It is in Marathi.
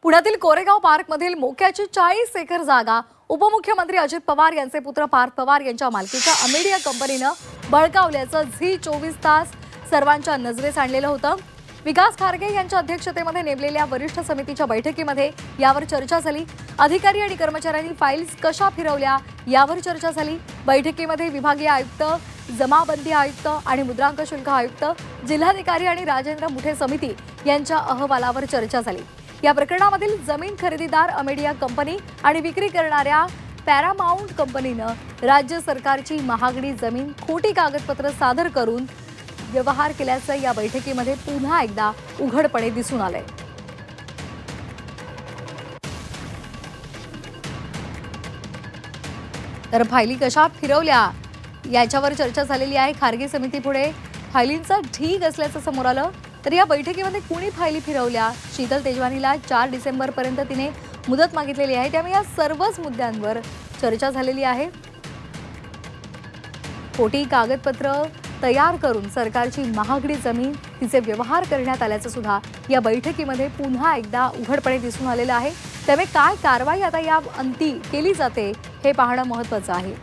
पुण्यातील कोरेगाव पार्कमधील मोक्याची 40 एकर जागा उपमुख्यमंत्री अजित पवार यांचे पुत्र पार्थ पवार यांच्या मालकीच्या अमेडिया कंपनीने बळकावल्याचं झी 24 तास सर्वांच्या नजरेस आणलेलं होतं। विकास खारगे यांच्या अध्यक्षतेमध्ये नेमलेल्या वरिष्ठ समितीच्या बैठकीमध्ये यावर चर्चा झाली। अधिकारी आणि कर्मचाऱ्यांनी फाईल्स कशा फिरवल्या यावर चर्चा झाली। बैठकीमध्ये विभागीय आयुक्त, जमाबंदी आयुक्त आणि मुद्रांक शुल्क आयुक्त, जिल्हाधिकारी आणि राजेंद्र मुठे समिती यांच्या अहवालावर चर्चा झाली। या प्रकरणामधील जमीन खरेदीदार अमेडिया कंपनी आणि विक्री करणाऱ्या पॅरामाउंट कंपनीने राज्य सरकारची महागडी जमीन खोटी कागदपत्र सादर करून व्यवहार केल्याचं या बैठकीमध्ये पुन्हा एकदा उघडपणे दिसून आलंय। तर फायली कशा फिरवल्या याच्यावर चर्चा झालेली आहे। खारगे समितीपुढे फायलींचा ढीग असल्याचं समोर आलं। तर या बैठकीमध्ये कुणी फायली फिरवल्या, शीतल तेजवानीला 4 डिसेंबरपर्यंत तिने मुदत मागितलेली आहे। त्यामुळे या सर्वच मुद्द्यांवर चर्चा झालेली आहे। खोटी कागदपत्र तयार करून सरकारची महागडी जमीन तिचे व्यवहार करण्यात आल्याचं सुद्धा या बैठकीमध्ये पुन्हा एकदा उघडपणे दिसून आलेलं आहे। त्यामुळे काय कारवाई आता या अंती केली जाते हे पाहणं महत्त्वाचं आहे।